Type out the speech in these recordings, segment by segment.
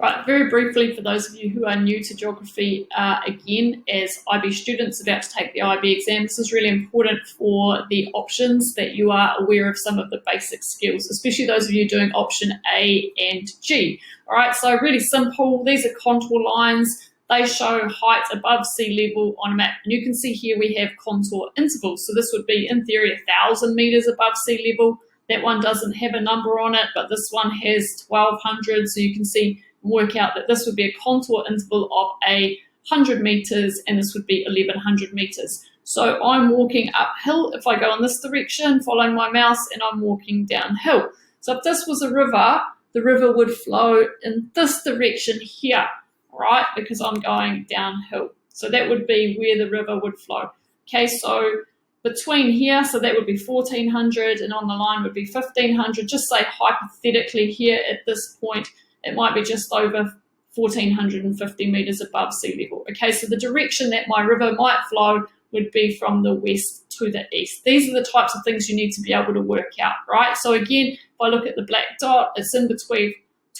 Right, very briefly for those of you who are new to geography, again, as IB students about to take the IB exam, this is really important for the options that you are aware of some of the basic skills, especially those of you doing option A and G. All right, so really simple. These are contour lines. They show height above sea level on a map. And you can see here we have contour intervals. So this would be, in theory, 1,000 meters above sea level. That one doesn't have a number on it, but this one has 1,200. So you can see, work out that this would be a contour interval of 100 meters, and this would be 1,100 meters. So I'm walking uphill. If I go in this direction, following my mouse, and I'm walking downhill. So if this was a river, the river would flow in this direction here, right? Because I'm going downhill. So that would be where the river would flow. Okay, so between here, so that would be 1,400, and on the line would be 1,500. Just say hypothetically here at this point, it might be just over 1,450 meters above sea level. Okay, so the direction that my river might flow would be from the west to the east. These are the types of things you need to be able to work out, right? So again, if I look at the black dot, it's in between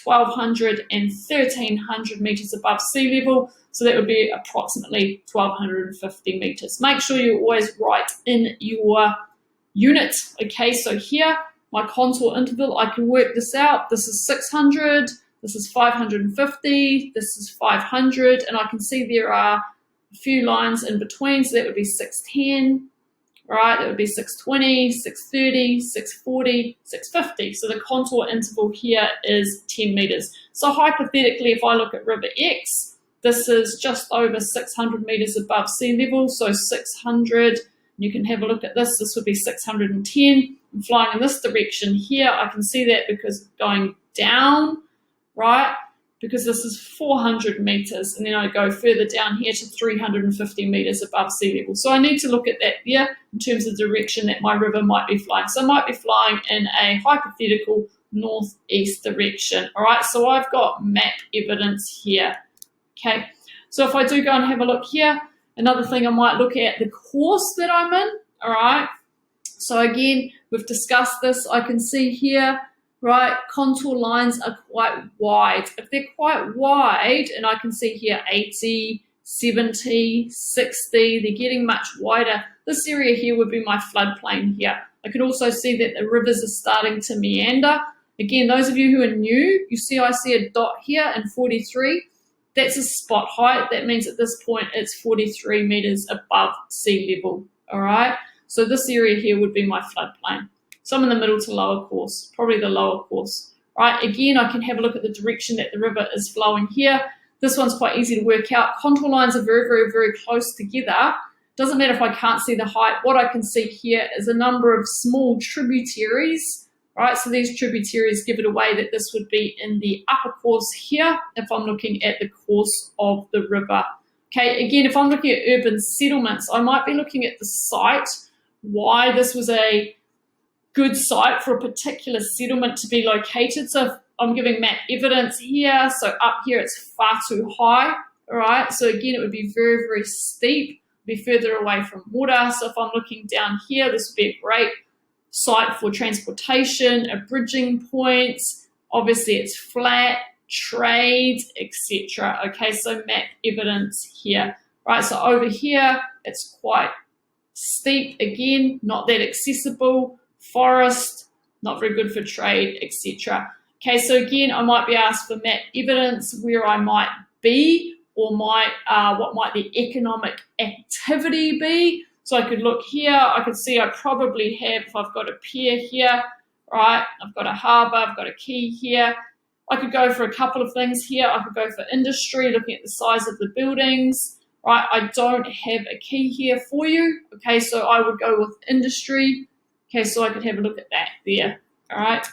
1,200 and 1,300 meters above sea level. So that would be approximately 1,250 meters. Make sure you always write in your unit. Okay, so here, my contour interval, I can work this out. This is 600. This is 550, this is 500, and I can see there are a few lines in between, so that would be 610, right? That would be 620, 630, 640, 650. So the contour interval here is 10 meters. So hypothetically, if I look at River X, this is just over 600 meters above sea level, so 600, you can have a look at this, this would be 610. I'm flying in this direction here, I can see that because going down, right? Because this is 400 meters, and then I go further down here to 350 meters above sea level. So I need to look at that there in terms of the direction that my river might be flying. So I might be flying in a hypothetical northeast direction, all right? So I've got map evidence here, okay? So if I do go and have a look here, another thing I might look at the course that I'm in, all right? So again, we've discussed this. I can see here, right, contour lines are quite wide. If they're quite wide, and I can see here 80, 70, 60, they're getting much wider. This area here would be my floodplain here. I can also see that the rivers are starting to meander. Again, those of you who are new, you see I see a dot here in 43. That's a spot height. That means at this point it's 43 meters above sea level, all right? So this area here would be my floodplain. So I'm in the middle to lower course, probably the lower course, right? Again, I can have a look at the direction that the river is flowing here. This one's quite easy to work out. Contour lines are very, very, very close together. Doesn't matter if I can't see the height. What I can see here is a number of small tributaries, right? So these tributaries give it away that this would be in the upper course here if I'm looking at the course of the river. Okay, again, if I'm looking at urban settlements, I might be looking at the site, why this was a good site for a particular settlement to be located. So if I'm giving map evidence here, so up here it's far too high, all right? So again, it would be very, very steep, be further away from water. So if I'm looking down here, this would be a great site for transportation, a bridging point. Obviously it's flat, trade, etc. Okay, so map evidence here, right? So over here, it's quite steep, again, not that accessible. Forest, not very good for trade, etc. Okay, so again, I might be asked for map evidence where I might be, or might what might the economic activity be. So I could look here, I could see I probably have, if I've got a pier here, right, I've got a harbour, I've got a quay here. I could go for a couple of things here. I could go for industry, looking at the size of the buildings, right? I don't have a quay here for you, okay, so I would go with industry. Okay, so I could have a look at that there, all right?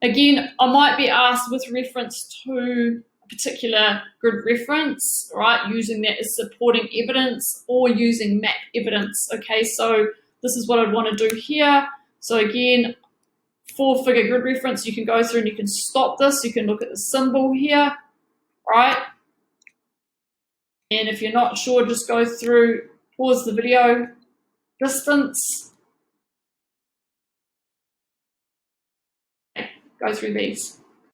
Again, I might be asked with reference to a particular grid reference, right, using that as supporting evidence or using map evidence, okay? So this is what I'd want to do here. So again, 4-figure grid reference, you can go through and you can stop this. You can look at the symbol here, right? And if you're not sure, just go through, pause the video, distance, go through these.